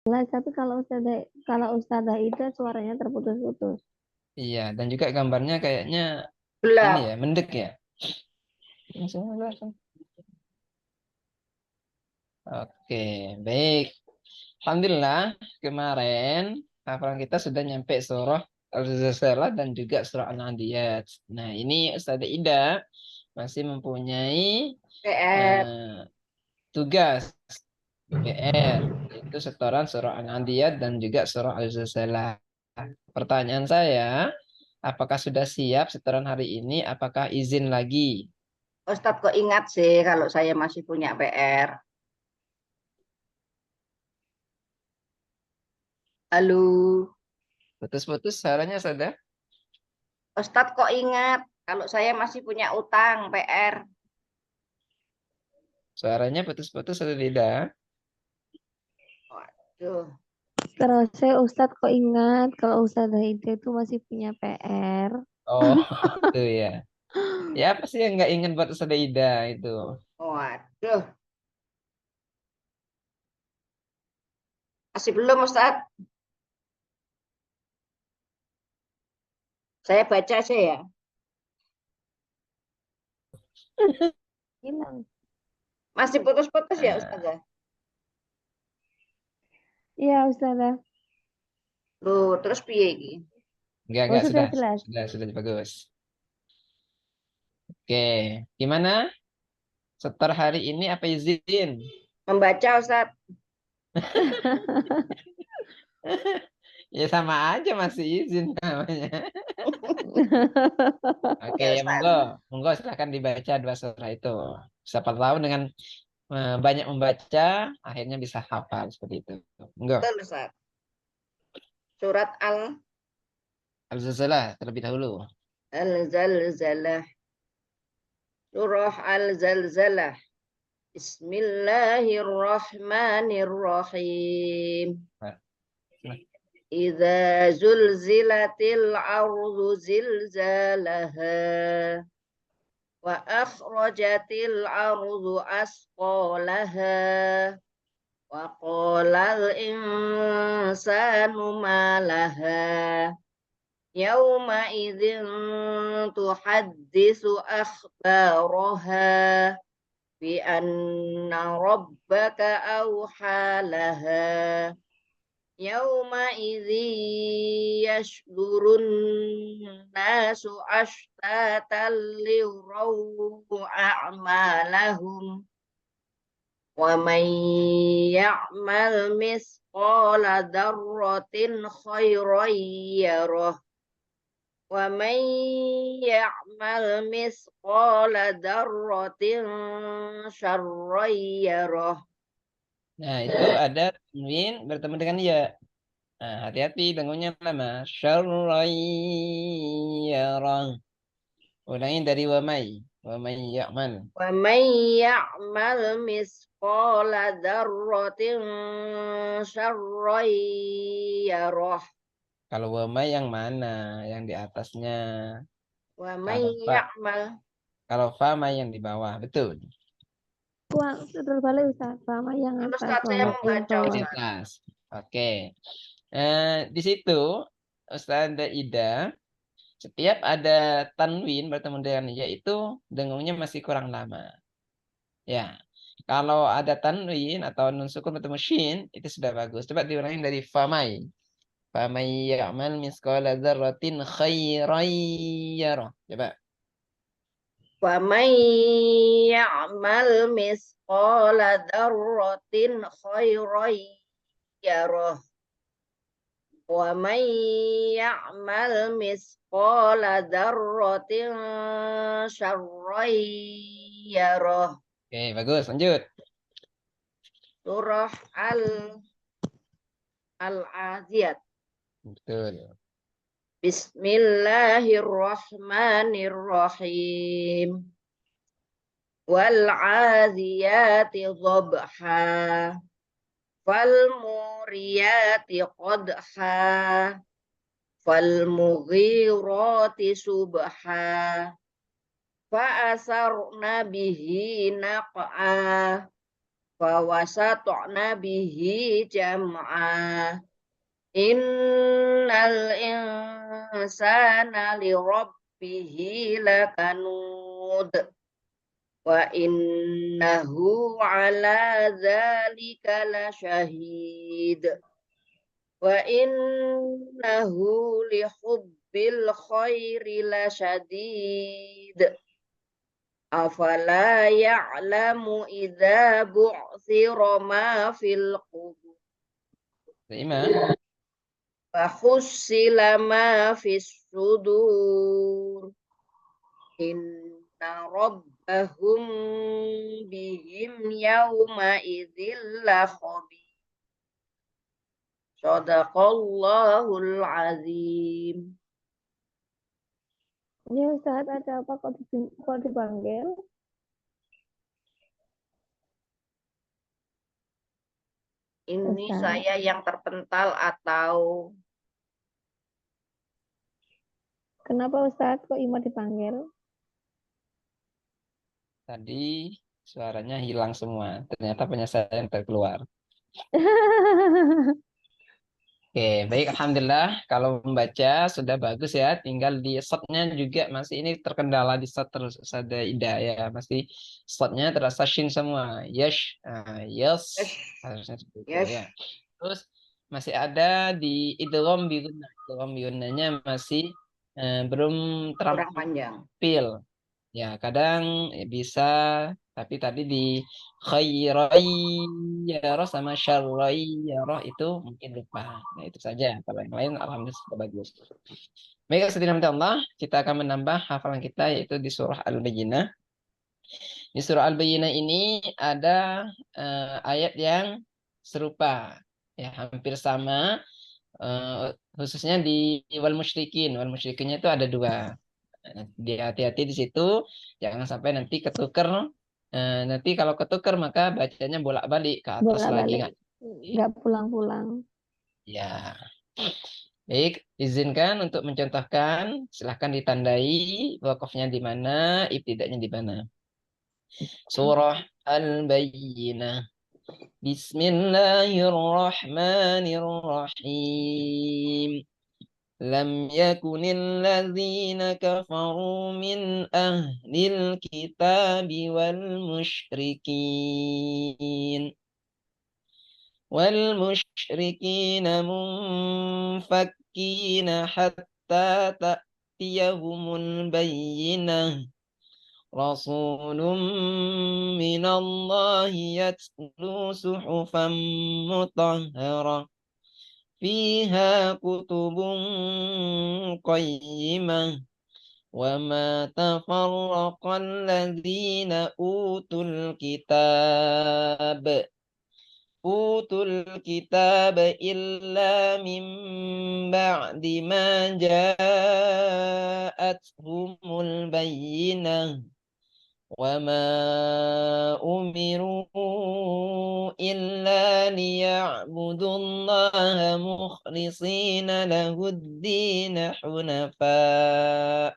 Jelas, tapi kalau Ustazah Ida suaranya terputus-putus. Iya, dan juga gambarnya kayaknya ini Gelap. ya, mendek ya. Langsung, langsung. Oke, baik. Alhamdulillah, kemarin hafalan kita sudah nyampe surah Al-Zalzalah dan juga surah An-Nadiyat. Nah, ini Ustazah Ida masih mempunyai PR. eh, tugas PR, yaitu setoran surah An-Nadiyat dan juga surah Al-Zalzalah. Pertanyaan saya, apakah sudah siap setoran hari ini? Apakah izin lagi? Ustadz kok ingat sih kalau saya masih punya PR. Halo, Putus-putus suaranya sudah? Ustadz kok ingat kalau saya masih punya utang PR. Suaranya putus-putus sudah tidak? Waduh, Terus saya Ustadz kok ingat kalau Ustazah Ida itu masih punya PR. Oh, itu ya. Ya apa sih yang nggak ingat buat Ustazah Ida itu? waduh. Masih belum Ustadz. Saya baca aja ya. Hilang. Masih putus-putus ya Nah, Ustazah? Iya Ustazah. Loh, terus piye iki? Oh enggak sudah sudah jelas. sudah bagus. Oke, gimana? Setor hari ini apa izin? Membaca Ustadz. Ya sama aja masih izin namanya. Oke, Ya ya monggo, Ustadz. monggo silahkan dibaca dua surah itu. Siapa tahu dengan banyak membaca, akhirnya bisa hafal seperti itu. Monggo. Betul Ustadz. Surat Al-Zalzalah terlebih dahulu. Al-Zalzalah. Surah Al-Zalzalah. Bismillahirrahmanirrahim. Nah, nah. Idza zulzilatil ardu zilzalaha wa akhrajatil ardu asqalaha wa qalal insanu ma laha yawma idzin tuhaddisu akhbaraha bi anna rabbaka awhalaha yauma idzi yashdurun nasu ashtatan liuraw a'malahum wa man ya'mal misqala dzarratin khairan yarah wa man ya'mal misqala dzarratin syarran yarah. Nah, itu ada tanwin bertemu dengan ya. Nah, hati-hati dengunnya lama. Syarrayyarah. Ulangi dari wamai. Wamai ya'mal. ومن يعمل مثقال ذرة شرا يره Kalau wamai yang mana? Yang di atasnya. ومن Kalau fa, يعمل. kalau fa mai yang di bawah. Betul. Uang terbalik Ustaz. Sama yang Kan atas, Ustaz saya sama yang membaca Yang di bawah. Ustaz. atas. Oke. Di situ Ustazah Ida, setiap ada tanwin bertemu dengan ya itu dengungnya masih kurang lama. Ya. Kalau ada tanwin atau nun sukun bertemu shin itu sudah bagus. Coba diulangi dari famai. Famai ya'mal misqala dzarratin khairan yarah. Coba. ومن يعمل مثقال ذرة خيرا يره ومن يعمل مثقال ذرة شرا يره. Oke, bagus. Lanjut. Surah Al-Adiyat. Betul. Bismillahirrahmanirrahim. Wal 'adiyati dhabha. Fal muriyati qadha. Fal mughirati subha. Fa asarna bihi naq'a. Fawasat'na bihi jam'a. Innal insana li rabbihi lakanud. Wa innahu ala dzalika lasyahid. Wa innahu li hubbil khairi lasyadid. Afala ya'lamu idza bu'thira ma fil qubur. Terima. Wa khussila ma fis sudur. Inna rabbahum bihim yawma idzil lakhabir. Shadaqallahul azim. Ya Ustaz, ada apa kok dipanggil? Ini Ustaz. saya yang terpental atau Kenapa Ustaz kok Ima dipanggil? Tadi suaranya hilang semua. Ternyata punya saya yang terkeluar. Oke, baik. Alhamdulillah. Kalau membaca sudah bagus ya. Tinggal di shotnya juga masih ini terkendala di shot terus. Ada Ida ya. Masih shotnya terasa shin semua. Yes. Yes. Harusnya seperti itu yes. ya. Terus masih ada di idgham bi gunnah. Idgham bi gunnahnya masih belum Kurang panjang. terampil. Ya, kadang bisa, tapi tadi di khairoh sama syarroh itu mungkin lupa. Nah, itu saja. Kalau yang lain, alhamdulillah sudah bagus. Baik, setinamnya Allah, kita akan menambah hafalan kita yaitu di surah Al-Bayyinah. Di surah Al-Bayyinah ini ada ayat yang serupa, ya hampir sama, khususnya di wal musyrikin. Wal musyrikinnya itu ada dua. Dia hati-hati di situ, jangan sampai nanti ketuker. Nanti kalau ketuker maka bacanya bolak-balik ke atas lagi Bolak-balik. Nggak pulang-pulang. Ya, baik. Izinkan untuk mencontohkan. Silahkan ditandai wakafnya di mana, ibtida'nya di mana. Surah Al-Bayyinah. Bismillahirrahmanirrahim. لم يكن الذين كفروا من أهل الكتاب والمشركين منفكين حتى تأتيهم البينة رسول من الله يتلو صحفا مطهرة فيها كتب قيمة وما تفرق الذين أوتوا الكتاب إلا من بعد ما جاءتهم البينة وما أمروا إلا ليعبدوا الله مخلصين له الدين حنفاء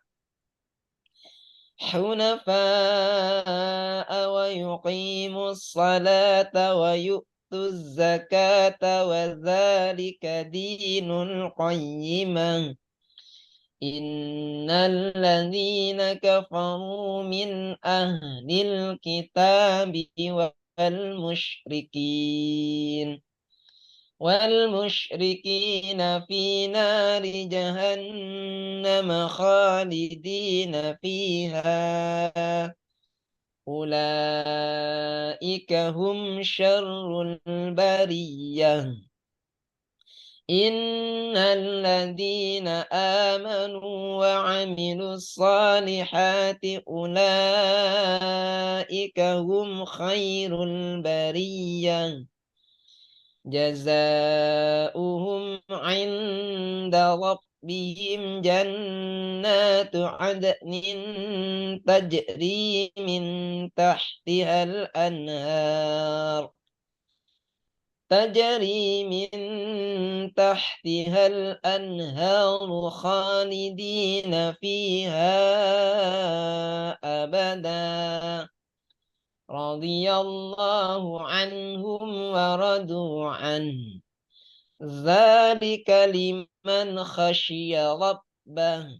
ويقيموا الصلاة ويؤتوا الزكاة وذلك دين القيمة إن الذين كفروا من أهل الكتاب والمشركين في نار جهنم خالدين فيها أولئك هم شر البرية إن الذين آمنوا وعملوا الصالحات أولئك هم خير البرية جزاؤهم عند ربهم جنات عدن تجري من تحتها الأنهار خالدين فيها أبدا radhiyallahu anhum wa radu an. Dzalika liman khasyiya rabbah.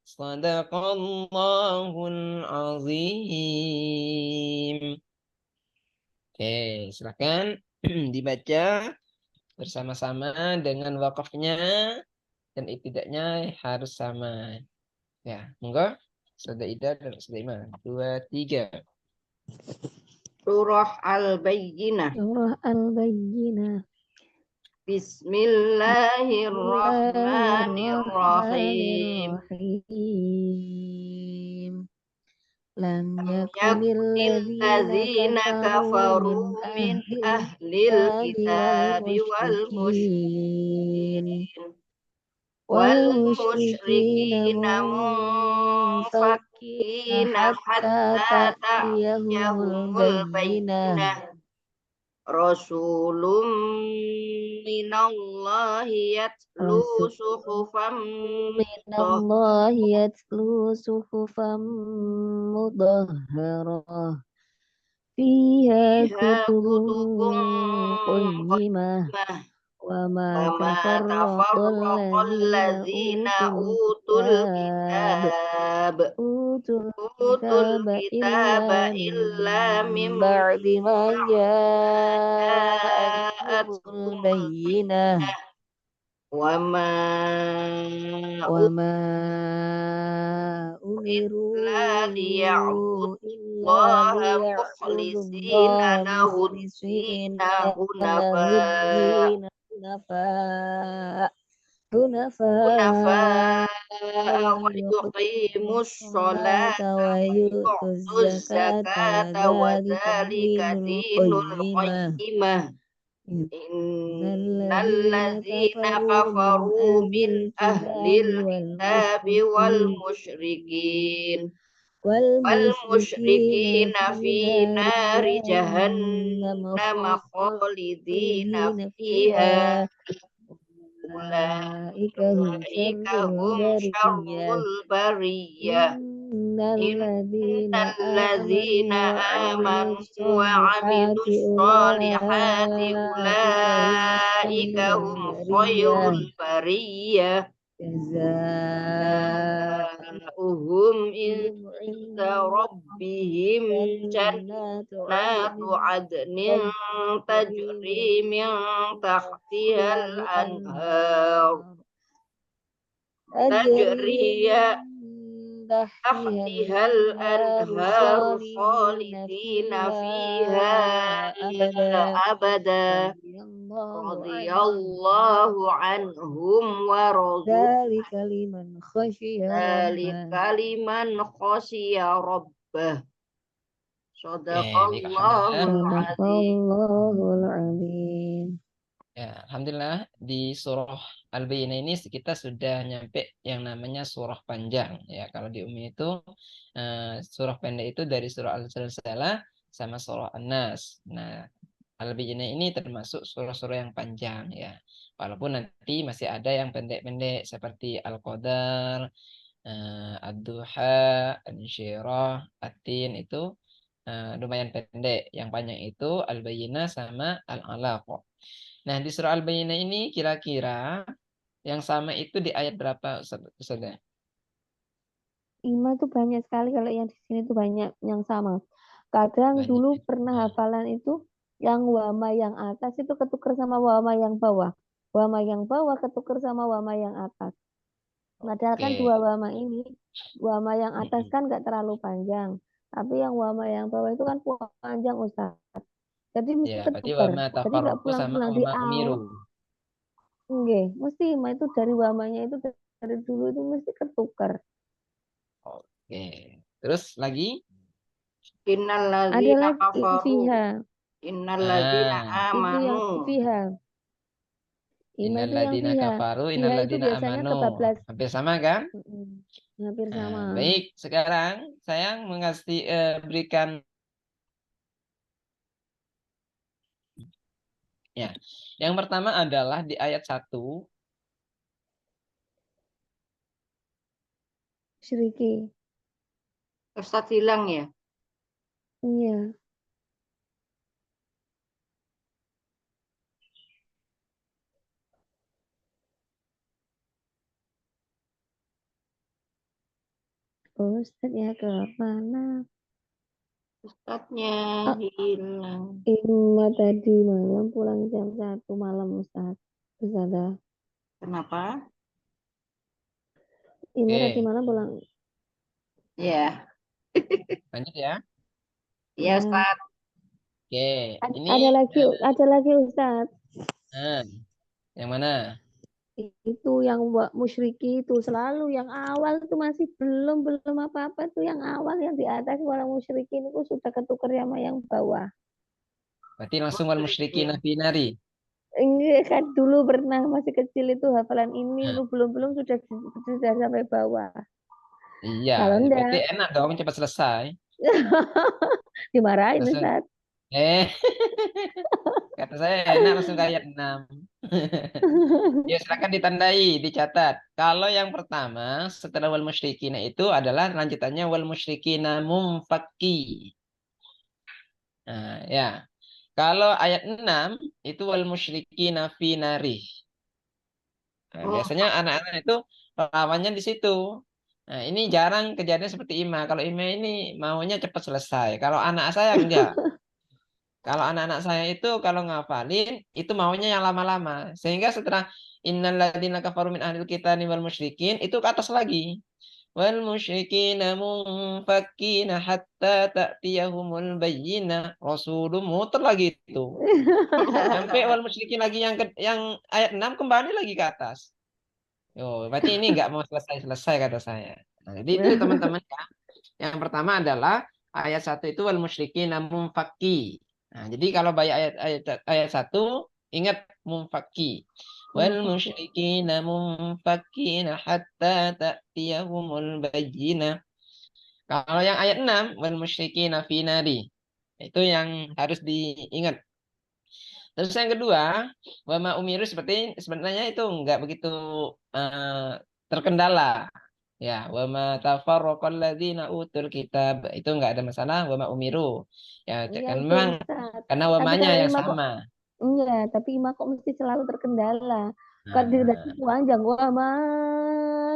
Shadaqallahul azim. Oke, silakan dibaca bersama-sama dengan wakafnya dan ibtida'nya harus sama. Ya, monggo. Saudara Ida dan Saudara Iman. 2, 3. Surah Al-Bayyinah. Surah Al-Bayyinah. Bismillahirrahmanirrahim. Bismillahirrahmanirrahim. Lam yakunil Yakunil ladzina ladzina kafaru kafaru min min ahlil ahlil kitabi kitabi wal musyrikin wal wal musyrikina musyrikina munfakina munfakina hatta hatta ta'tiyahumul ta'tiyahumul bayyinah. bayyinah. Rasulun minallahi yatlu Rasul suhufan minallahi yatlu suhufan mudahharah fiha mutahharah kutubun kutubun qayyimah qayyimah. wa ma Wama tafarraqal tafarraqal ladzina ladzina utul kitab utul utul kitaba kitaba illa min illa mim ba'di ma ja'atuhumul ja'atkumul bayyinah bayyinah. Wama wa ma illa umiru illa liya'budullaha mukhlisina liya'budullaha mukhlisina lahud-dina hunafa lahud-din hunafa hunafa wa wa yuqimus yuqimus sholata sholata wa wa yu'tuz yu'tuz zakata wa zakata wa dzalika dzalika dinul dinul qayyimah. qayyimah. Innal Innal ladzina ladzina kafaru min kafaru min ahlil ahlil kitabi kitabi wal musyrikin wal wal musyrikina musyrikina fi fi nari nari jahannam jahannam khalidina khalidina fiha. fiha ulaika hum Ulaika syarrul hum bariyah. syarrul bariyah. Innal ladzina amanu Innalladzina wa amanu amilus wa solihati amilus solihati ulaika hum ulaika khairul hum bariyah. khairul bariyah. Jazaa'uhum inda rabbihim Jannatu jannatu adnin tajri min tahtihal anhar. Tajri ya tahtihal anhar khalidina fiha abada. Radhiyallahu anhum wa radu Dzalika liman khasyiya rabbah. dzalika liman khasyiya rabbah. Baik, alhamdulillah. Shadaqallahul azim. Sadaqallahul azim. Ya, alhamdulillah di surah Al-Bayyinah ini kita sudah nyampe yang namanya surah panjang. Ya, kalau di Umi itu surah pendek itu dari surah Al-Zalzalah sama surah An-Nas. Nah, Al-Bayyinah ini termasuk surah-surah yang panjang ya. Walaupun nanti masih ada yang pendek-pendek seperti Al-Qadar, Ad-Duha, An-Syirah, At-Tin itu lumayan pendek. Yang panjang itu Al-Bayyinah sama Al-Alaq. Nah, di surah Al-Bayyinah ini kira-kira yang sama itu di ayat berapa, Ustaz? Ima tuh banyak sekali kalau yang di sini tuh banyak yang sama. Kadang Banyak. dulu pernah hafalan itu yang wama yang atas itu ketuker sama wama yang bawah. Wama yang bawah ketuker sama wama yang atas. Padahal kan Oke. dua wama ini, wama yang atas Mm-mm. kan nggak terlalu panjang. Tapi yang wama yang bawah itu kan panjang Ustaz. Jadi mesti Ya, berarti ketuker. wama Jadi nggak tafarraqu sama pulang-pulang di wama umiru. awal. Enggak, mesti Ima itu dari wamanya itu dari dulu itu mesti ketuker. Oke. Terus lagi? Innal Ada ladzina lagi kafaru fiha. innal ladzina Ah, Itu yang amanu. fiha. Ima itu yang innalladzina fiha. kafaru, Fiha itu innalladzina biasanya amanu. kebablas. Hampir sama kan? Hampir sama. Baik, sekarang saya mengasih berikan ya. Yang pertama adalah di ayat 1. Syiriki. Ustaz hilang ya? Iya. Ustadznya ke mana? Ustadznya Ah, hilang. Ima tadi malam pulang jam 1 malam Ustadz. Ustadzah. Kenapa? Ima tadi Oke, malam pulang. Ya, lanjut ya. ya Ya. Ustadz. Oke, ini Ada lagi Ustadz. eh, yang mana? Itu yang musyriki itu selalu yang awal itu masih belum apa-apa tuh yang awal yang di atas orang musyrikin itu sudah ketukar sama yang bawah. Berarti langsung wal musyrikin Musyrikin. fi nari. Enggak kan dulu pernah masih kecil itu hafalan ini Nah, itu belum sudah sampai bawah. iya, Kalau berarti enggak enak dong cepat selesai. dimarahin Langsung Ustaz. kata saya enak langsung ke ayat 6. Ya, silakan ditandai, dicatat. Kalau yang pertama setelah wal musyrikina itu adalah lanjutannya wal musyrikina mumfakki. Nah, ya. Kalau ayat 6 itu wal musyrikina fi nari. Nah, Oh, biasanya anak-anak itu lawannya di situ. Nah, ini jarang kejadian seperti Ima. Kalau Ima ini maunya cepat selesai. Kalau anak saya enggak. Kalau anak-anak saya itu kalau ngafalin itu maunya yang lama-lama. Sehingga setelah innalladzina kafaru min ahlil kitani wal musyrikin itu ke atas lagi. Wal musyrikina munfakkina hatta ta'tiyahumul bayyinah. Rasulun muter lagi itu. Sampai wal musyrikin lagi yang ayat 6 kembali lagi ke atas. Oh, berarti ini nggak mau selesai-selesai kata saya. Nah, jadi itu teman-teman ya. Yang pertama adalah ayat 1 itu wal musyrikin mumfaki. Nah, jadi kalau baca ayat 1 ingat mumfaki. Wal musyrikin mumfakin hatta ta'tiyahumul bayyinah. Kalau yang ayat 6 wal musyrikin fi nari. Itu yang harus diingat. Terus yang kedua, wama umiru seperti sebenarnya itu nggak begitu eh, terkendala. Ya, wama tafarraqal ladzina utul kitab itu nggak ada masalah wama umiru. Ya, Iya kan itu memang Ustaz. karena Tapi wamanya kalau yang Ima kok sama. enggak, tapi Ima kok mesti selalu terkendala. Kan dari Nah, panjang wah mah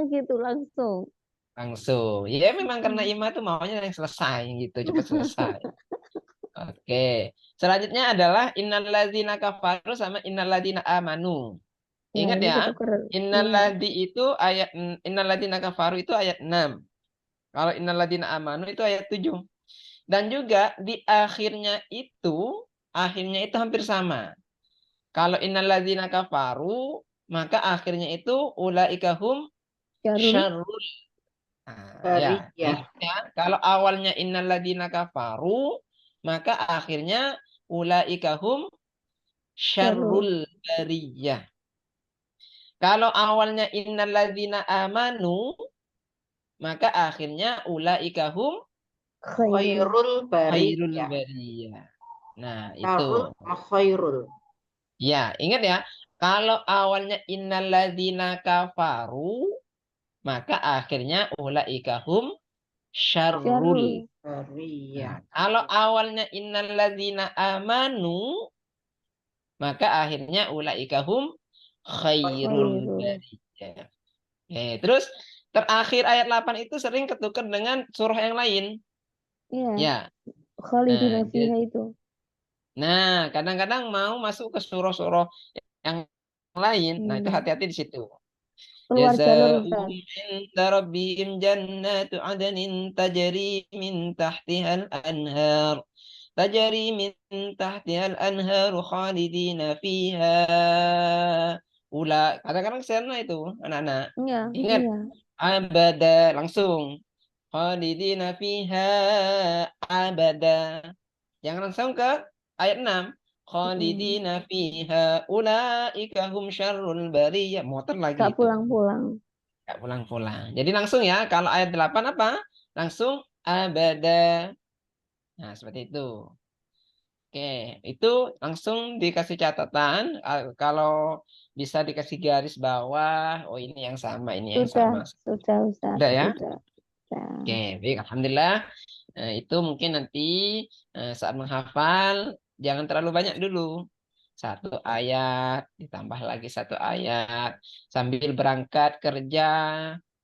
gitu langsung. langsung. Ya memang karena Ima tuh maunya yang selesai gitu, cepat selesai. Oke. Selanjutnya adalah innalladzina kafaru sama innalladzina amanu. Ya Ingat ini ya, ketuker. Iya. innalladzi itu ayat innalladzina kafaru itu ayat 6. Kalau innalladzina amanu itu ayat 7. Dan juga di akhirnya itu hampir sama. Kalau innalladzina kafaru, maka akhirnya itu ulaikahum Jarul. syarrul. Nah, ya, Bariyah. ingat ya. Kalau awalnya innalladzina kafaru, maka akhirnya ulaikahum Jarul. syarrul bariyah. Kalau awalnya innalladzina amanu, maka akhirnya ulaikahum Khairul. Khairul khairul bariyah. bariyah. Nah, itu. Syarul sama khairul. Ya, ingat ya. Kalau awalnya innalladzina kafaru, maka akhirnya ulaikahum syarrul. Jarul. Nah, Bariyah. kalau awalnya innalladzina amanu, maka akhirnya ulaikahum khairul Khairul. bariyah. Terus terakhir ayat 8 itu sering ketukar dengan surah yang lain. Iya. Ya. Khalidina Nah, fiha itu. kadang-kadang mau masuk ke surah-surah yang lain. Nah, itu Hmm. hati-hati di situ. Keluar jalur Jazaa'uhum Ustaz. inda rabbihim jannatu adnin tajri min tahtihal anhar. Tajri min tahtihal anhar khalidina fiha. Kadang-kadang sana itu anak-anak. Iya. Ingat, Iya. abada langsung. Khalidina fiha abada. Jangan langsung ke ayat 6. Hmm. Khalidina fiha ulaika hum syarrul bariyah. Motor lagi Gak itu. pulang-pulang. Gak pulang-pulang. Jadi langsung ya. Kalau ayat 8 apa? Langsung abada. Nah, seperti itu. Oke, itu langsung dikasih catatan. Kalau bisa dikasih garis bawah. Oh, ini yang sama, ini yang Sudah. sama. Sudah Ustaz. Udah ya? Sudah. Oke, Sudah. baik. Alhamdulillah. Itu mungkin nanti saat menghafal jangan terlalu banyak dulu. Satu ayat, ditambah lagi satu ayat. Sambil berangkat kerja,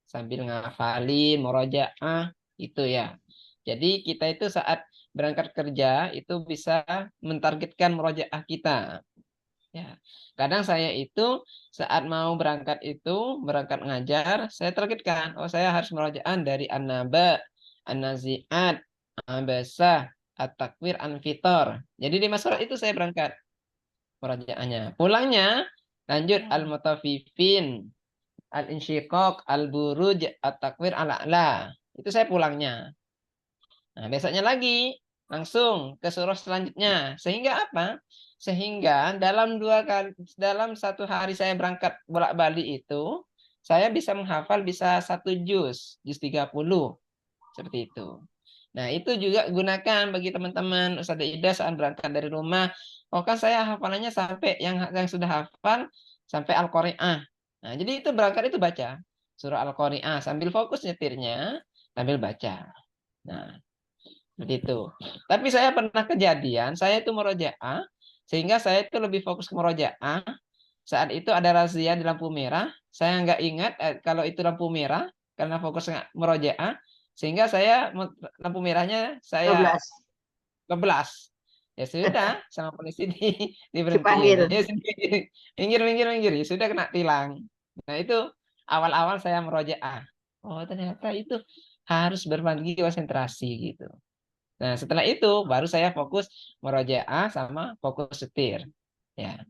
sambil ngafalin, murojaah itu ya. Jadi kita itu saat berangkat kerja itu bisa mentargetkan murojaah kita. Ya. Kadang saya itu saat mau berangkat berangkat ngajar, saya targetkan, oh saya harus murojaah dari an-naba, an-nazi'at, abasah, at-takwir, an-fitor. Jadi 5 surat itu saya berangkat murojaahnya. Pulangnya lanjut al-mutaffifin, al-insyiqaq, al-buruj, at-takwir, al-a'la. Itu saya pulangnya. Nah, besoknya lagi langsung ke surah selanjutnya. Sehingga apa? Sehingga dalam 1 hari saya berangkat bolak-balik itu, saya bisa menghafal bisa 1 juz 30. Seperti itu. Nah, itu juga gunakan bagi teman-teman Ustazah Ida saat berangkat dari rumah. Oh kan saya hafalannya sampai yang sudah hafal sampai Al-Qari'ah. Nah, jadi itu berangkat itu baca surah Al-Qari'ah sambil fokus nyetirnya, sambil baca. Nah, seperti itu. Tapi saya pernah kejadian, saya itu murojaah, sehingga saya itu lebih fokus ke murojaah. Saat itu ada razia di lampu merah, saya nggak ingat kalau itu lampu merah, karena fokus murojaah, sehingga lampu merahnya saya 12 keblas. Ya sudah, sama polisi diberhentiin. dipanggil. Ya sudah, minggir, minggir, minggir. Ya sudah kena tilang. Nah itu awal-awal saya murojaah. Oh ternyata itu harus berbagi konsentrasi gitu. Nah, setelah itu baru saya fokus murojaah sama fokus setir. Ya.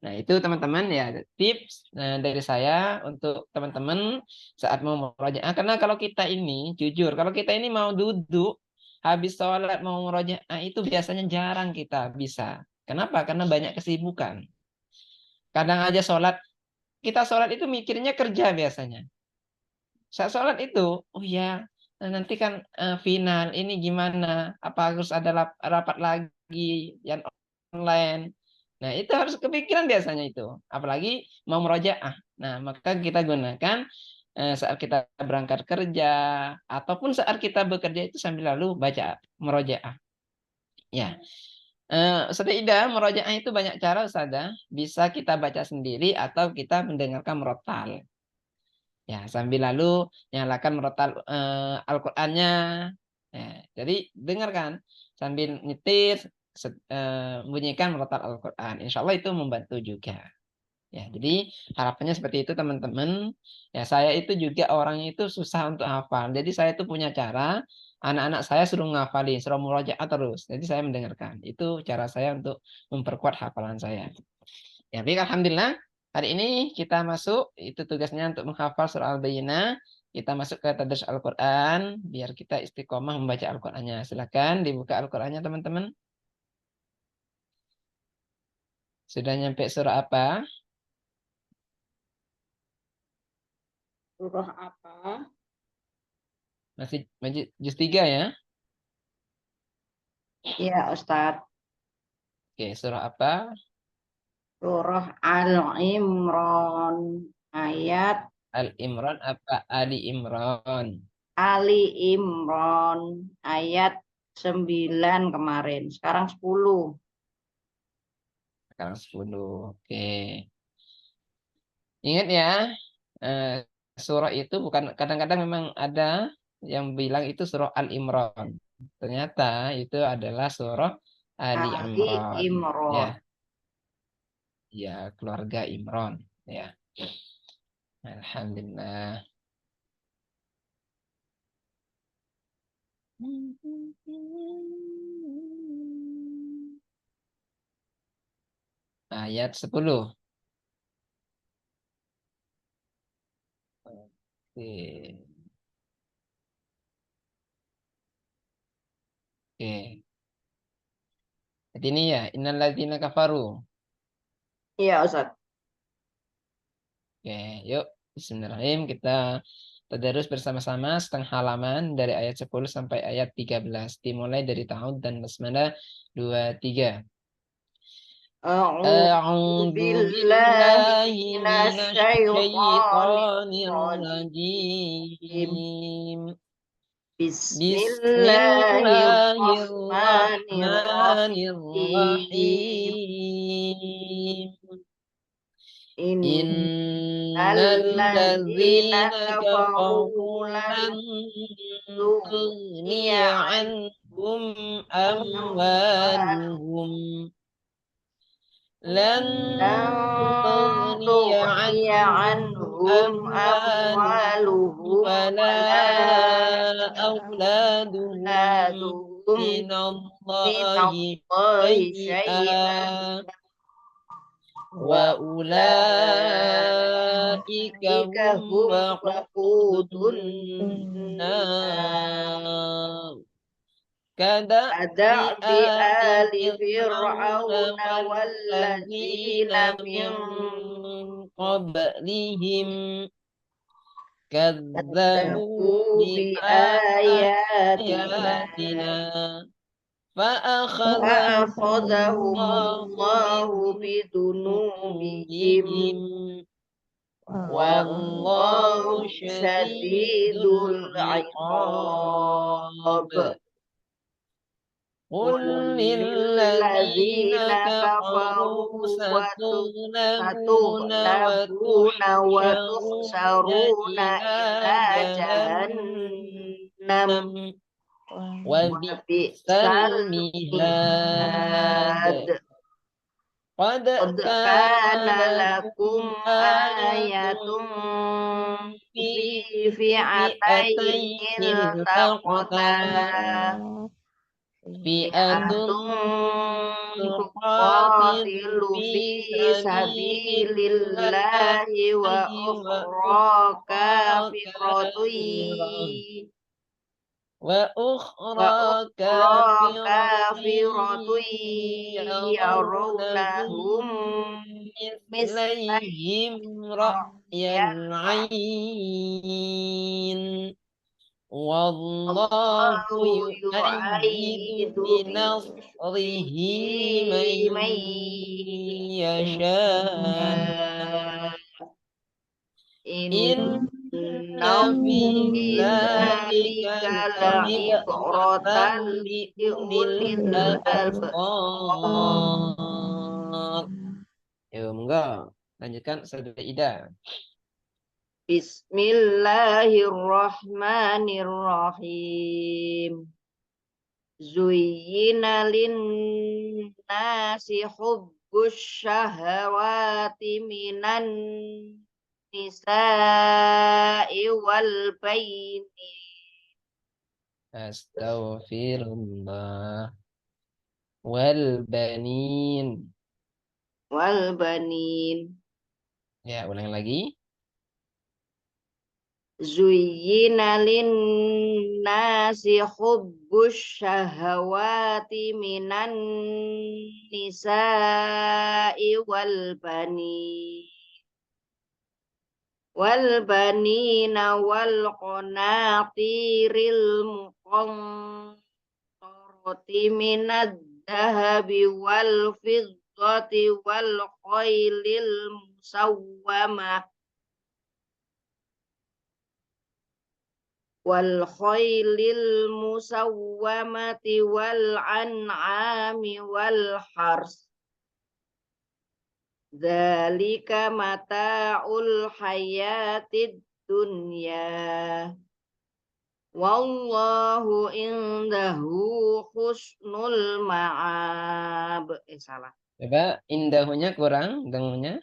Nah, itu teman-teman ya tips dari saya untuk teman-teman saat mau murojaah. Karena kalau kita ini jujur, kalau kita ini mau duduk habis sholat mau murojaah itu biasanya jarang kita bisa. Kenapa? Karena banyak kesibukan. Kadang aja kita sholat itu mikirnya kerja biasanya. Saat sholat itu, oh ya, nanti kan final ini gimana? Apa harus ada rapat lagi yang online? Nah, itu harus kepikiran biasanya itu. Apalagi mau murojaah. Nah, maka kita gunakan saat kita berangkat kerja ataupun saat kita bekerja itu sambil lalu baca murojaah. Ya. Ustazah Ida, murojaah itu banyak cara Ustazah. Bisa kita baca sendiri atau kita mendengarkan murotal. Ya, sambil lalu nyalakan merotal Al-Qur'annya. Ya, jadi dengarkan sambil nyetir bunyikan merotal Al-Qur'an. Insya Allah itu membantu juga. Ya, jadi harapannya seperti itu teman-teman. Ya, saya itu juga orangnya itu susah untuk hafal. Jadi saya itu punya cara anak-anak saya suruh ngafalin, suruh murojaah terus. Jadi saya mendengarkan. Itu cara saya untuk memperkuat hafalan saya. Ya, baik, alhamdulillah. Hari ini kita masuk, itu tugasnya untuk menghafal surah Al-Bayyinah. Kita masuk ke tadarus Al-Quran, biar kita istiqomah membaca Al-Qurannya. Silakan dibuka Al-Qurannya teman-teman. Sudah nyampe surah apa? Surah apa? Masih juz 3 ya? Iya, Ustadz. Oke, surah apa? Surah Al-Imran ayat Al-Imran apa? Ali Imran. Ali Imran ayat 9 kemarin. Sekarang 10. Sekarang 10. Oke. Ingat ya, eh, surah itu bukan, kadang-kadang memang ada yang bilang itu surah Al-Imran. Ternyata itu adalah surah Ali Ali Imran. Ya, Imran. ya keluarga Imran. Ya, alhamdulillah. Ayat 10. Oke. Oke. Jadi ini ya, innalladzina kafaru. Iya, Ustadz. Oke, yuk. Bismillahirrahmanirrahim. Kita tadarus bersama-sama setengah halaman dari ayat 10 sampai ayat 13. Dimulai dari ta'awudz dan basmalah 2, 3. A'udzu A'udzu billahi billahi minasyaitonir minasyaitonir rajim. rajim. Bismillahirrahmanirrahim. Bismillahirrahmanirrahim. Inna Inna الذين كفروا لن تغني عنهم أموالهم لن تغني عنهم أموالهم ولا أولادهم من الله شيئا وأولئك هم وقود النار كدأب آل فرعون والذين من قبلهم كذبوا بآياتنا فأخذهم الله بذنوبهم والله شديد العقاب قل للذين كفروا ستغلبون وتحشرون إلى جهنم وبئس المهاد قد كان لكم آية في فئتين التقتا فئة تقاتل في سبيل الله وأخرى كافرة يرونهم مثليهم رأي العين والله يؤيد بنصره من يشاء إن في ذلك لعبرة لأولي الأبصار. Ya, enggak. Lanjutkan Saudara Ida. Bismillahirrahmanirrahim. Zuyyina lin-nasi hubbus syahawati minan nisa'i wal baini. Astaghfirullah. Wal banin. Ya, ulang lagi. Zuyyina lin-nasi hubbus syahawati minan nisa'i wal banina wal qanatiril muqantarati minad dahabi wal fiddati wal khailil musawwamah musawwamati wal an'ami wal hars. Dzalika mata'ul hayatid dunya. Wallahu indahu husnul ma'ab. Salah. Coba indahunya kurang, dengunya.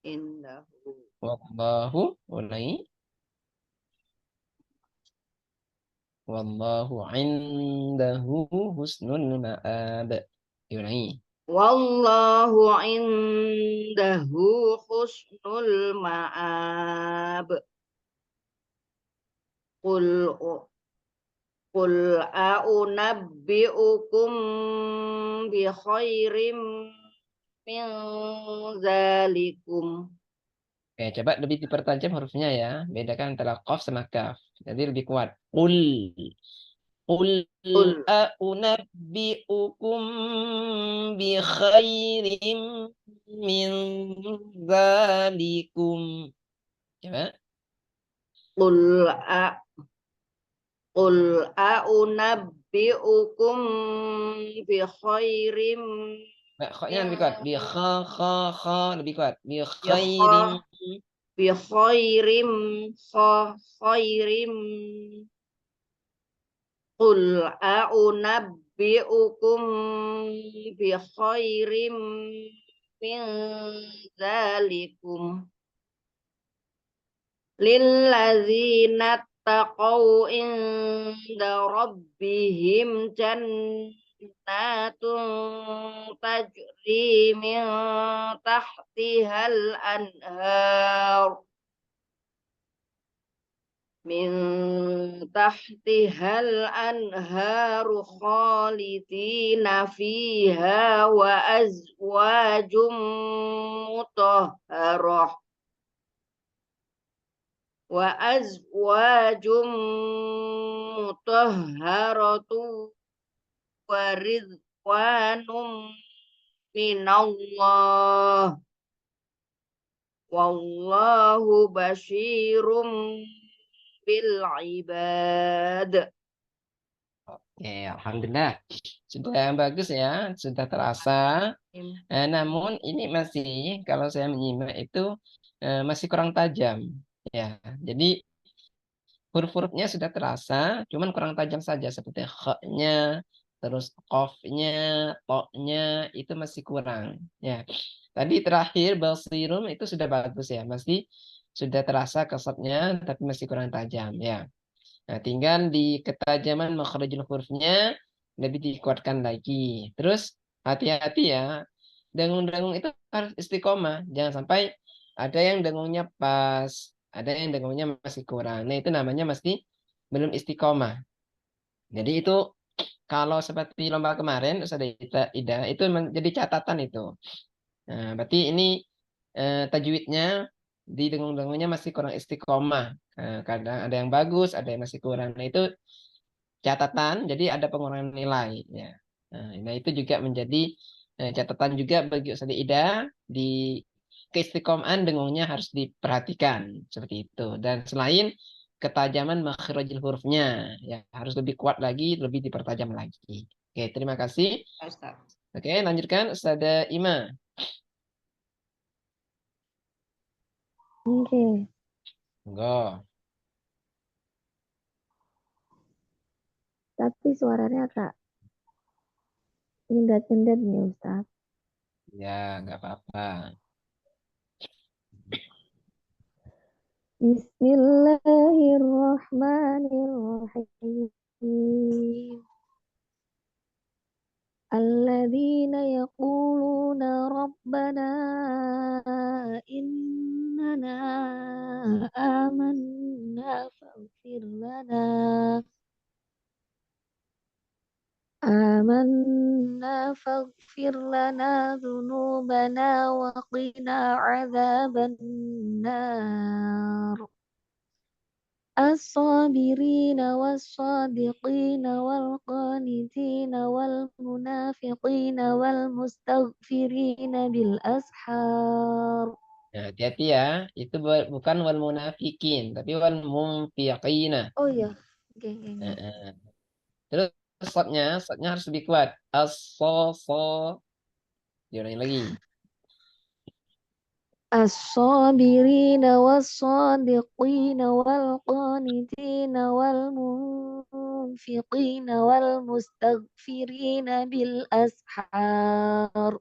Indahu. Wallahu, ulangi. Wallahu indahu husnul ma'ab. Ulangi. Wallahu indahu husnul ma'ab. Qul a'unabbi'ukum bi khairim min zalikum. Oke, coba lebih dipertajam hurufnya ya. Bedakan antara qaf sama kaf. Jadi lebih kuat. Qul a'unabbi'ukum bi khairim min zalikum. Coba. Qul a'unabbi'ukum bi khairim Nggak, kho-nya lebih kuat. Bi kho lebih kuat. Bi bi khairim. bi khairim khairim qul a'unabbi'ukum bi khairim min dzalikum lilladzina taqaw inda rabbihim jannatun tajri min tahtihal anhar min tahtihal anharu khalidina fiha wa azwajum mutahharah wa azwajum mutahharatu wa ridwanum minallah wallahu basyirum bil ibad. Oke, alhamdulillah. Sudah bagus ya, sudah terasa. Namun ini masih, kalau saya menyimak itu masih kurang tajam. Ya, jadi huruf-hurufnya sudah terasa, cuman kurang tajam saja seperti kh-nya, terus qaf-nya, to-nya itu masih kurang. Ya, tadi terakhir basirum itu sudah bagus ya, masih sudah terasa kasatnya, tapi masih kurang tajam ya. Nah, tinggal di ketajaman makhrajul hurufnya lebih dikuatkan lagi. Terus hati-hati ya, dengung-dengung itu harus istiqomah. Jangan sampai ada yang dengungnya pas, ada yang dengungnya masih kurang. Nah, itu namanya masih belum istiqomah. Jadi itu kalau seperti lomba kemarin, Ustaz Ida, itu menjadi catatan itu. Nah, berarti ini tajwidnya di dengung-dengungnya masih kurang istiqomah. Kadang ada yang bagus, ada yang masih kurang. Nah, itu catatan, jadi ada pengurangan nilai. Ya. Nah, itu juga menjadi catatan juga bagi Ustaz Ida di keistiqomahan dengungnya harus diperhatikan seperti itu. Dan selain ketajaman makhrajul hurufnya, ya harus lebih kuat lagi, lebih dipertajam lagi. Oke, terima kasih. Oke, lanjutkan Ustaz Ima. Oke. Enggak. Tapi suaranya agak nyendat-nyendat nih Ustaz. Ya, nggak apa-apa. Bismillahirrahmanirrahim. Alladzina yaquluna rabbana innana amanna faghfir lana آمنا فاغفر لنا ذنوبنا وقنا عذاب النار الصابرين والصادقين والقانتين والمنافقين والمستغفرين بالأسحار. Nah, hati-hati ya, itu bukan wal munafikin, tapi wal mumfiqina. Oh iya, oke. Terus shotnya harus lebih kuat. So. Diulangi lagi. الصابرين والصادقين والقانتين والمنفقين والمستغفرين بالأسحار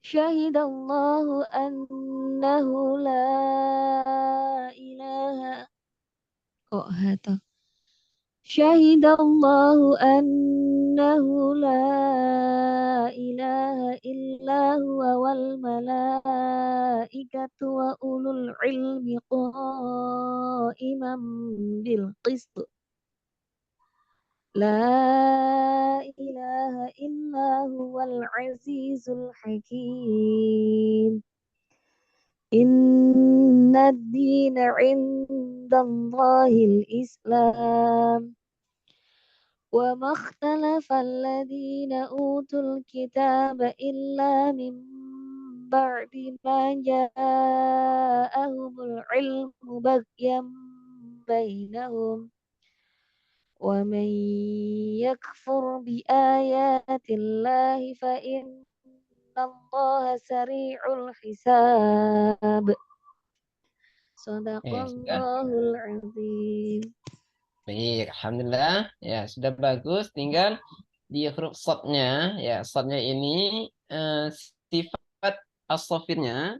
شهد الله أنه لا إله شهد الله أنه لا إله إلا هو والملائكة وأولو العلم قائما بالقسط لا إله إلا هو العزيز الحكيم إن الدين عند الله الإسلام وما اختلف الذين أوتوا الكتاب إلا من بعد ما جاءهم العلم بغيا بينهم ومن يكفر بآيات الله فإن innallaha sari'ul hisab. Sudah. Shadaqallahul azim. Baik, alhamdulillah. Ya, sudah bagus. Tinggal di huruf shadnya, ya, shadnya ini sifat as-shafirnya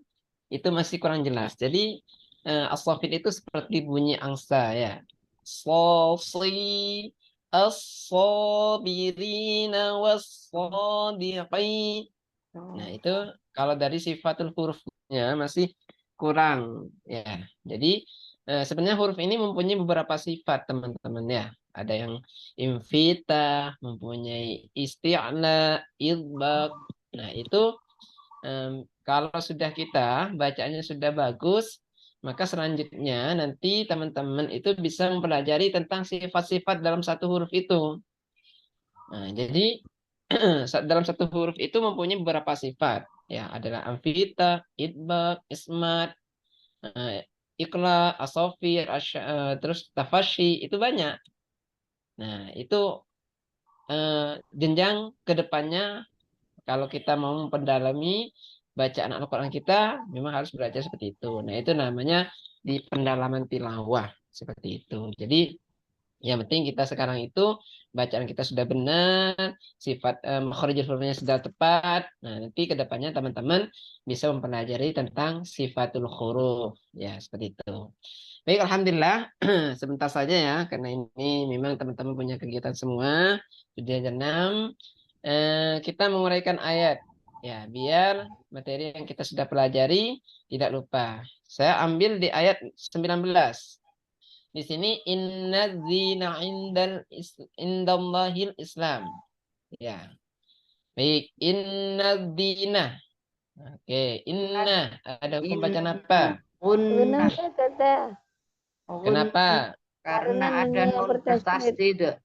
itu masih kurang jelas. Jadi as-shafir itu seperti bunyi angsa, ya. Sofi as-sabirina was-sadiqin. Nah, itu kalau dari sifatul hurufnya masih kurang, ya. Jadi sebenarnya huruf ini mempunyai beberapa sifat, teman-teman, ya. Ada yang infitah, mempunyai isti'la, idbaq. Nah, itu kalau sudah kita bacanya sudah bagus, maka selanjutnya nanti teman-teman itu bisa mempelajari tentang sifat-sifat dalam satu huruf itu. Nah, jadi dalam satu huruf itu mempunyai beberapa sifat. Ya, adalah amfita, idbaq, ismat, ikla, asofir, terus tafashi, itu banyak. Nah, itu jenjang ke depannya kalau kita mau mempendalami bacaan Al-Quran kita, memang harus belajar seperti itu. Nah, itu namanya di pendalaman tilawah, seperti itu. Jadi, yang penting kita sekarang itu bacaan kita sudah benar, sifat makharijul hurufnya sudah tepat. Nah, nanti ke depannya teman-teman bisa mempelajari tentang sifatul huruf. Ya, seperti itu. Baik, alhamdulillah. Sebentar saja ya, karena ini memang teman-teman punya kegiatan semua. Sudah jam 6. Kita menguraikan ayat. Ya, biar materi yang kita sudah pelajari tidak lupa. Saya ambil di ayat 19. Di sini inna dzina indallahil Islam. Ya. Baik, inna dzina. Oke, inna ada hukum bacaan apa? Gunnah. Kenapa kata? Kenapa? Karena ada nunnya nun bertasydid. bertasydid.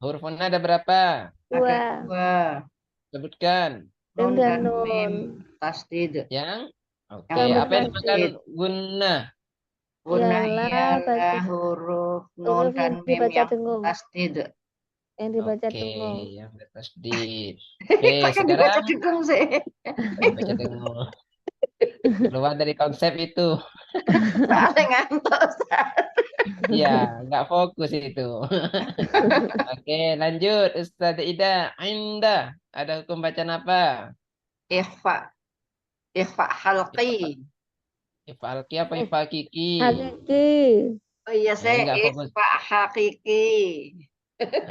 Huruf nun ada berapa? Ada 2. Sebutkan. Nun Dan dan nun. mim tasydid. Yang oke, Yang apa yang dinamakan bertasydid. gunnah? Gunnah Ialah ialah huruf nun huruf dan yang mim dibaca yang dengung. tasydid. Yang dibaca Oke, dengung. yang bertasydid. Oke, Kok yang dibaca sekarang dengung sih? baca dengung. Keluar dari konsep itu. Soalnya ngantuk. Ustaz. Iya, nggak fokus itu. Oke, lanjut. Ustaz Ida, Indah. Ada hukum bacaan apa? Ikhfa. Ikhfa halqi. Ifalki apa ifakiki? Hakiki. Oh iya, Nah, ini saya nggak fokus. ikhfa hakiki.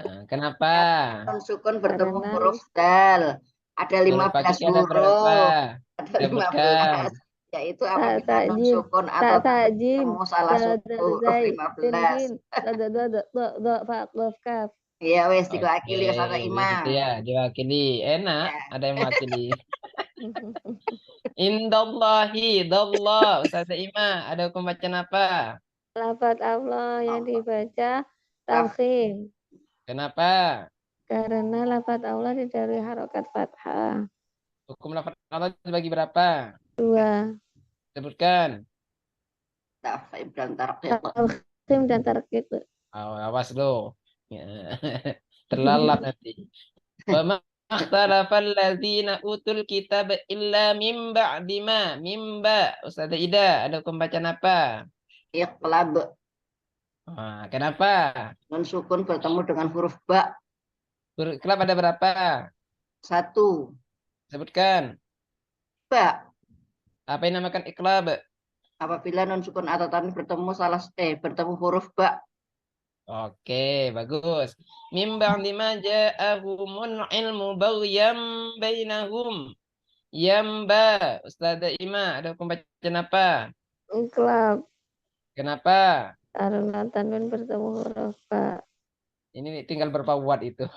Nah, kenapa? Nun sukun bertemu Karena huruf dal. Ada Huruf 15 hakiki ada berapa? huruf. Ada Sebutkan. 15. Yaitu tak apabila nun takjim. sukun atau Tak takjim. bertemu salah satu huruf Zai. 15. Sin. Do. Fa. Qaf. Kaf. Iya wes Oke, diwakili sama begitu imam. ya, diwakili. Enak, Ya. ada yang mewakili. Indallahi, dallah. Ustazah Ima, ada hukum bacaan apa? Lafaz Allah yang dibaca tafkhim. Kenapa? Karena lafaz Allah dari harokat fathah. Hukum lafaz Allah dibagi berapa? 2. Sebutkan. Tafkhim dan tarqiq. Tafkhim dan tarqiq. Awas lo. Ya. Terlalap nanti. Wa ma ikhtalafal ladzina utul kitab illa mim ba'di ma. Mimba. Ustazah Ida, ada hukum bacaan apa? Iqlab. Kenapa? Nun sukun bertemu dengan huruf ba. Huruf kelab ada berapa? 1. Sebutkan. Ba. Apa yang dinamakan iklab? Apabila nun sukun atau tanwin bertemu huruf ba. Oke, bagus. Mim ba'di ma ja'ahumul ilmu baghyan bainahum. Yamba. Ustazah Ima, ada hukum bacaan apa? Iqlab. Kenapa? Karena tanwin bertemu huruf ba. Ini tinggal berapa watt itu.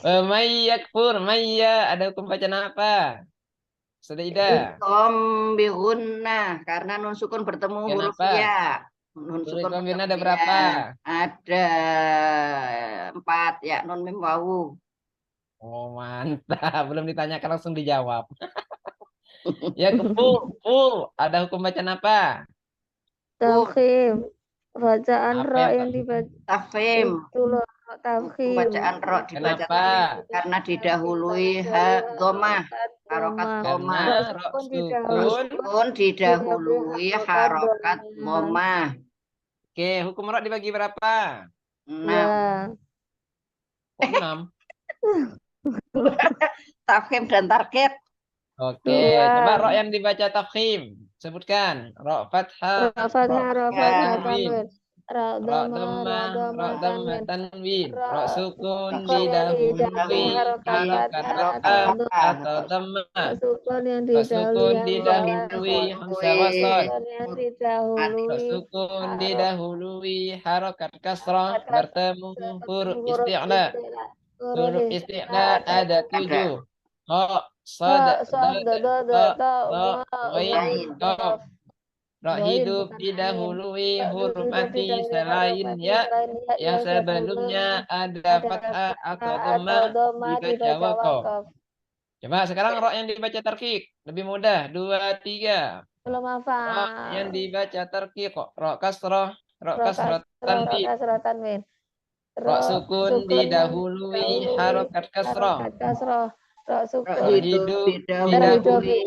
Mayyakfur, mayya, ada hukum bacaan apa? Ustazah Ida. Idgham bi gunnah karena nun sukun bertemu huruf Kenapa? ya. Nun Huruf sukun kombinasi bertemu ada berapa? ya. Ada 4 ya, nun mim wawu. Oh, mantap. Belum ditanyakan langsung dijawab. Ya, full. Ada hukum bacaan apa? Tafkhim. Bacaan Apa ro yang yang dibaca Tafhim. itu loh. Tafkhim. Bacaan ro dibaca Kenapa? tafkhim karena didahului dhammah, harokat Karena dhammah. ro Ro sukun. sukun didahului harokat dhammah. Oke, hukum ro dibagi berapa? 6. Ya. Kok 6? Tafkhim dan tarkib. Oke, Dua. coba ro yang dibaca tafkhim. Sebutkan. Ro fathah, Ra fathah, ra fathah, tanwin. tanwin. Ra Ro dhammah, dhammah, ro dhammah, tanwin. Ra Ro sukun sukun yang didahului didahului harokat harokat fathah fathah atau Ra dhammah. sukun yang Ro didahului sukun hamzah didahului wasol. hamzah wasol. Sukun yang Ro didahului sukun harokat didahului harokat kasrah bertemu huruf huruf isti'la. isti'la. Huruf isti'la ada 7. Ho, Sa, sad, dad, ta, ta, dha, ghain, Ghain. qaf. Ro Doin hidup bukan ain. didahului huruf Hidup mati didahului selain huruf mati ya selain ya yang sebelumnya ada fathah atau dhamma dibaca waqaf. wakaf. Coba sekarang ro yang dibaca tarkik lebih mudah. 2, 3. Belum Ro yang hafal. dibaca tarkik kok. Ro kasroh Rokas, tanwin. rokas, tanwin. Ro sukun didahului harokat kasroh. Harokat kasroh. Ro Ro sukun. hidup Didahului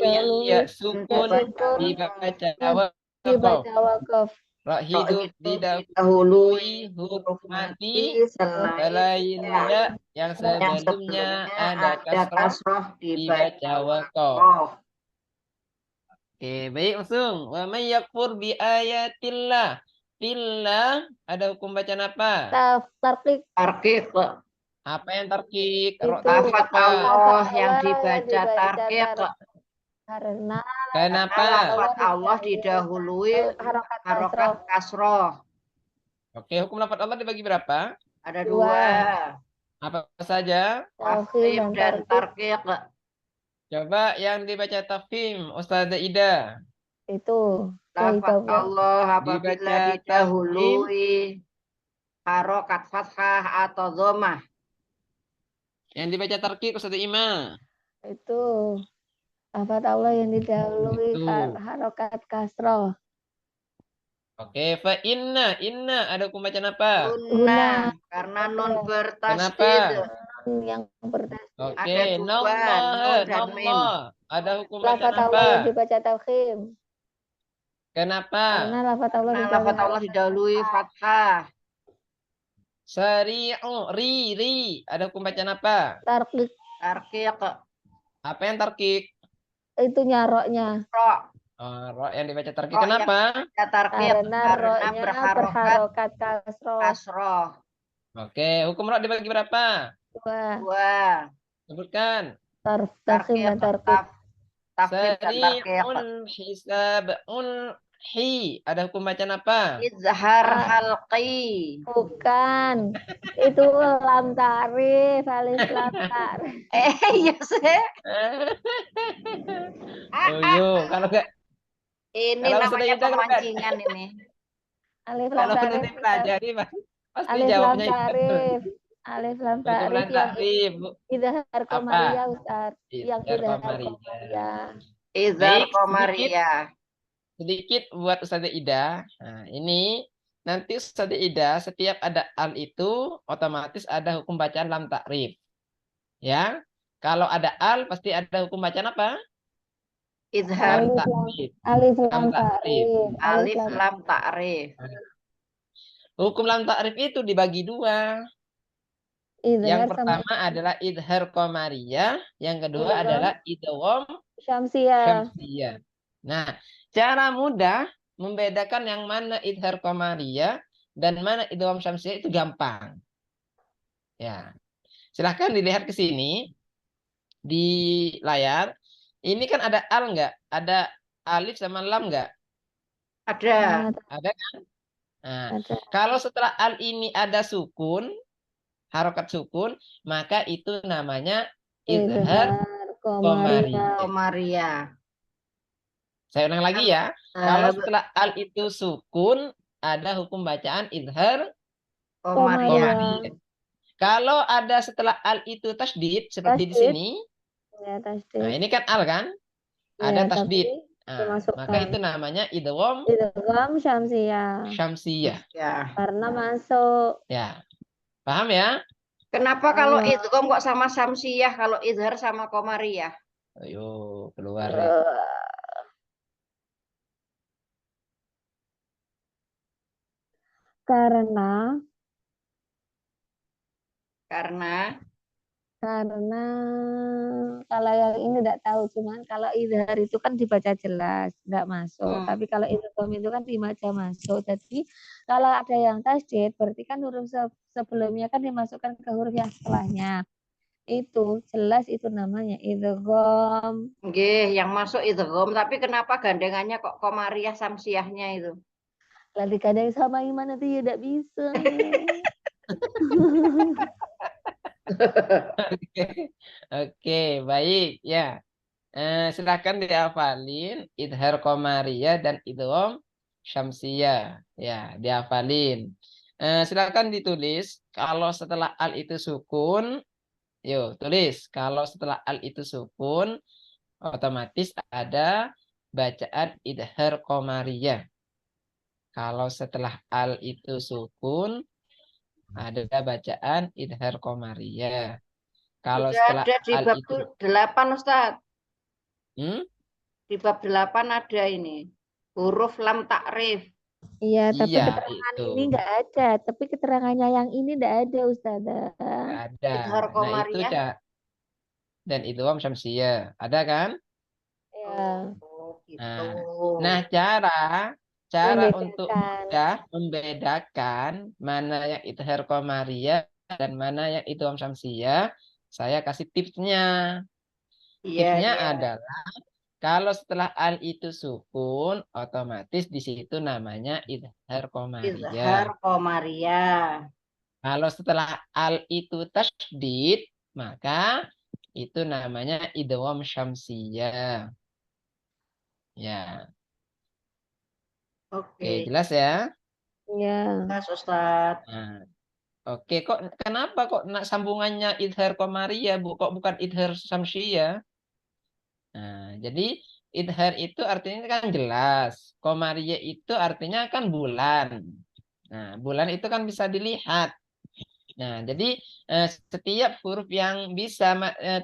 ya Sukun sukun dibaca waqaf. dibaca wakaf. Ro hidup didahului didahului huruf huruf mati mati selain selain ya yang yang sebelumnya ada kasroh kasroh dibaca waqaf. waqaf. Oke, baik langsung. Wa may yakfur bi ayatillah. Tillah ada hukum bacaan apa? Tarkik Tarkik. Apa yang tarkik? itu Lafaz apa? Allah yang yang dibaca tarkik. karena Kenapa? Lafaz Allah didahului harokat harokat kasroh. Oke, hukum lafaz Allah dibagi berapa? Ada Dua. 2. Apa saja? Tafkhim dan tarkik. Coba yang dibaca tafhim, Ustazah Ida. itu Lafaz Allah apabila Dibaca didahului harokat fathah atau dhammah. Yang dibaca tarkik Ustazah Ima. itu lafaz Allah yang didahului Itu. harokat kasroh. Oke, fa inna ada hukum bacaan apa? Guna karena nun bertasdid. Yang bertasdid. Oke, Ada 2, nun dan mim. Allah. Ada hukum Lafaz bacaan Allah yang apa? dibaca tafkhim. Kenapa? Karena lafaz Allah Karena lafaz Allah didahului fathah. Sari'u, ri. Ada hukum bacaan apa? Tarkik Tarkik. Apa yang tarkik? itu nyaroknya. Ro. Ro yang dibaca tarkik. Ro Kenapa? Ya tarkik Karena roknya berharokat kasroh. kasroh. Oke, hukum ro dibagi berapa? 2. 2. Sebutkan. Tafkhim dan tarkik. Tafkhim dan tarkik. Sari'un hisabun hi. Ada hukum bacaan apa? Izhar halqi. Bukan. Itu lam ta'rif, alif lam ta'rif. Iya sih. Oh, yuk. Kalau enggak, Ini Kalau namanya sudah Ida, kalau pemancingan ini. Alif lam kalau ta'rif. nanti pelajari, pasti Alif lam jawabnya itu. ta'rif. Alif lam Hukum ta'rif lam yang ta'rif. idhar komariah Ustaz. Yang idhar Komariah. komariah. Izhar Baik, qamariyah. Sedikit buat Ustazah Ida. Nah, ini nanti Ustazah Ida setiap ada al itu otomatis ada hukum bacaan lam ta'rif. Ya. Kalau ada al pasti ada hukum bacaan apa? Izhar Lam ta'rif. Alif lam Lam ta'rif. ta'rif. alif lam ta'rif. Hukum lam ta'rif itu dibagi 2. Yang pertama adalah idhar qamariyah, yang kedua adalah idgham syamsiyah. syamsiyah. Nah, cara mudah membedakan yang mana idhar qamariyah dan mana idgham syamsiyah itu gampang. Ya. Silahkan dilihat ke sini di layar. Ini kan ada al enggak? Ada alif sama lam enggak? Ada. Ada kan? Nah, Ada. kalau setelah al ini ada sukun, harokat sukun, maka itu namanya idhar qamariyah. Qamariyah. Saya ulang lagi ya. Kalau setelah al itu sukun, ada hukum bacaan idhar qamariyah. Kalau ada setelah al itu tasdid seperti di sini. Ya, tasdid. Nah, ini kan al kan? Ada tasdid. Nah, dimasukkan. maka itu namanya idgham Idgham syamsiyah. syamsiyah. Ya. Karena masuk. Ya. Paham ya? Kenapa kalau Allah. idgham kok sama samsiyah, kalau idhar sama qamariyah? Ayo keluar. Karena Karena karena kalau yang ini tidak tahu, cuman kalau idhar itu kan dibaca jelas, nggak masuk. Tapi kalau idgham itu kan dibaca masuk. Jadi kalau ada yang tasdid, berarti kan huruf sebelumnya kan dimasukkan ke huruf yang setelahnya. Itu jelas itu namanya idgham. nggih, yang masuk idgham, tapi kenapa gandengannya kok qamariyah samsiyahnya itu? Nanti kadang sama iman nanti ya tidak bisa. Oke, baik ya. Silahkan dihafalin idhar qamariyah dan idgham syamsiyah. Ya, dihafalin. Silahkan ditulis kalau setelah al itu sukun. Yuk, tulis kalau setelah al itu sukun, otomatis ada bacaan idhar qamariyah. Kalau setelah al itu sukun, ada bacaan idhar qamariyah. Kalau Sudah setelah ada di al bab itu 8, Ustaz. hmm? Di bab 8 ada ini. Huruf lam takrif. Iya, tapi Iya, keterangan itu ini nggak ada. Tapi keterangannya yang ini nggak ada, Ustazah. nggak ada. Idhar Nah, itu qamariyah. dan itu syamsiyah. Ada kan? Ya, Oh, gitu. Nah, cara untuk membedakan. mudah membedakan mana yang idhar qamariyah dan mana yang idgham syamsiyah, saya kasih tipsnya. Iya, Tipsnya iya. adalah kalau setelah al itu sukun, otomatis di situ namanya idhar Izhar qamariyah. qamariyah. Kalau setelah al itu tasydid, maka itu namanya idgham syamsiyah. Ya, oke, Oke. jelas ya. Ya, Mas Ustaz. Nah, oke, kok kenapa kok nak sambungannya idhar qamariyah, Bu? Kok bukan idhar syamsiyah? Nah, jadi idhar itu artinya kan jelas. Qamariyah itu artinya kan bulan. Nah, bulan itu kan bisa dilihat. Nah, jadi setiap huruf yang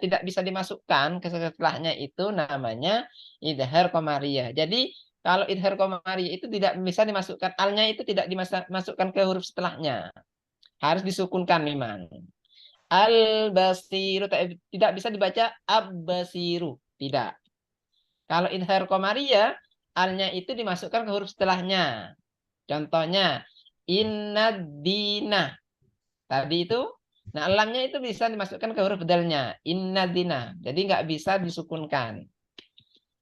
tidak bisa dimasukkan ke setelahnya itu namanya idhar qamariyah. Jadi kalau idhar qamariyah itu tidak bisa dimasukkan, alnya itu tidak dimasukkan ke huruf setelahnya. Harus disukunkan memang. Al-basiru tidak bisa dibaca ab-basiru. Tidak. Kalau idhar qamariyah, alnya itu dimasukkan ke huruf setelahnya. Contohnya innadina. Tadi itu, nah lamnya itu bisa dimasukkan ke huruf bedalnya. Innadina. Jadi nggak bisa disukunkan.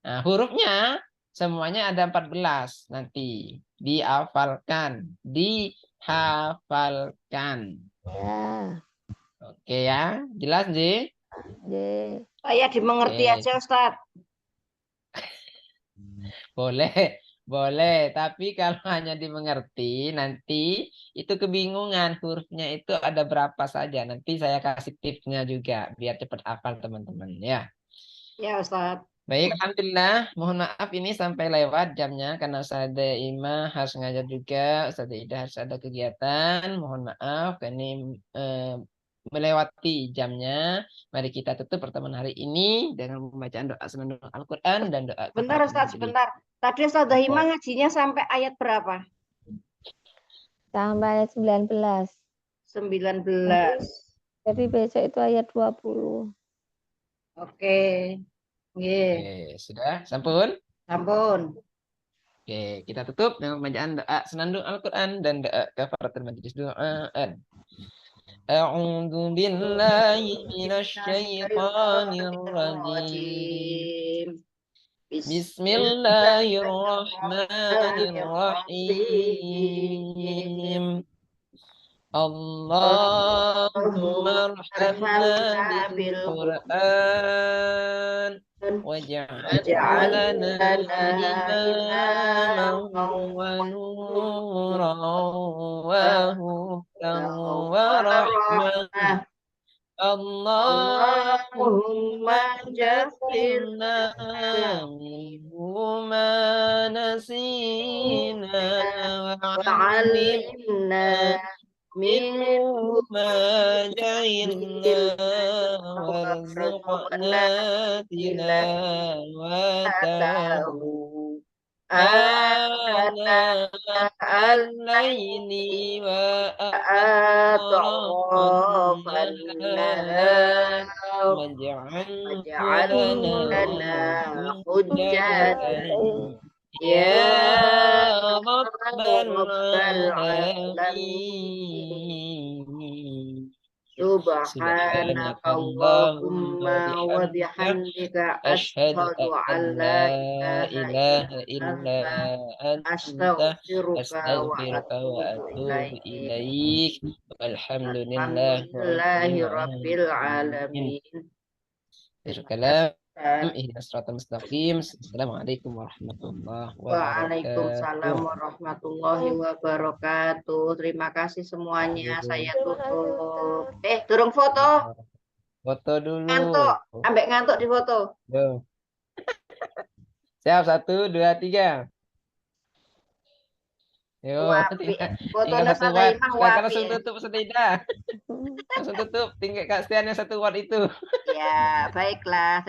Nah, hurufnya semuanya ada 14 nanti. Dihafalkan. Dihafalkan. ya, Oke ya, jelas sih? ya. Saya dimengerti Oke, aja Ustaz. boleh, boleh. Tapi kalau hanya dimengerti, nanti itu kebingungan hurufnya itu ada berapa saja. Nanti saya kasih tipsnya juga biar cepat hafal teman-teman ya. Ya Ustaz. Baik, alhamdulillah. Mohon maaf ini sampai lewat jamnya karena Ustaz Ima harus ngajar juga, Ustaz Ida harus ada kegiatan. Mohon maaf, ini eh, melewati jamnya. Mari kita tutup pertemuan hari ini dengan pembacaan doa senandung Al-Quran dan doa Bentar kafaratul Ustaz, majelis. sebentar. Tadi Ustaz Dahima ngajinya sampai ayat berapa? Sampai ayat 19. 19. Jadi besok itu ayat 20. Oke. Nggih. Oke, sudah, sampun. Sampun. Oke, kita tutup dengan pembacaan doa senandung Al-Quran dan doa kafaratul majelis doa. أعوذ بالله من الشيطان الرجيم بسم الله الرحمن الرحيم اللهم ارحمنا بالقرآن واجعل لنا إماما ونورا وهدى ورحمة اللهم جعلنا منه ما نسينا وعلمنا minhu ما جعلنا وارزقنا تلاوته آناء الليل وأطراف أطراف النهار النهار واجعله واجعله لنا لنا حجة حجة يا يا رب رب العالمين العالمين سبحانك سبحانك اللهم اللهم وبحمدك وبحمدك أشهد أشهد أن أن لا لا إله إله إلا إلا أنت أنت أستغفرك أستغفرك وأتوب وأتوب إليك إليك والحمد الحمد لله رب لله رب العالمين. العالمين. Terima kasih, الكلام Ustaz. اهدنا الصراط المستقيم. السلام عليكم ورحمة الله Waalaikumsalam وبركاته. warahmatullahi wabarakatuh. Terima kasih semuanya. Saya tutup. Turun foto. Foto dulu. Ngantuk. Ambek ngantuk di foto. Yo. Siap, 1, 2, 3. Yo, Wapi. Foto tinggal 1 Nasa watt. Daimah Kakak wapi. langsung tutup, Ustazah. Langsung tutup. Tinggal Kak Stian yang 1 watt itu. Ya, baiklah.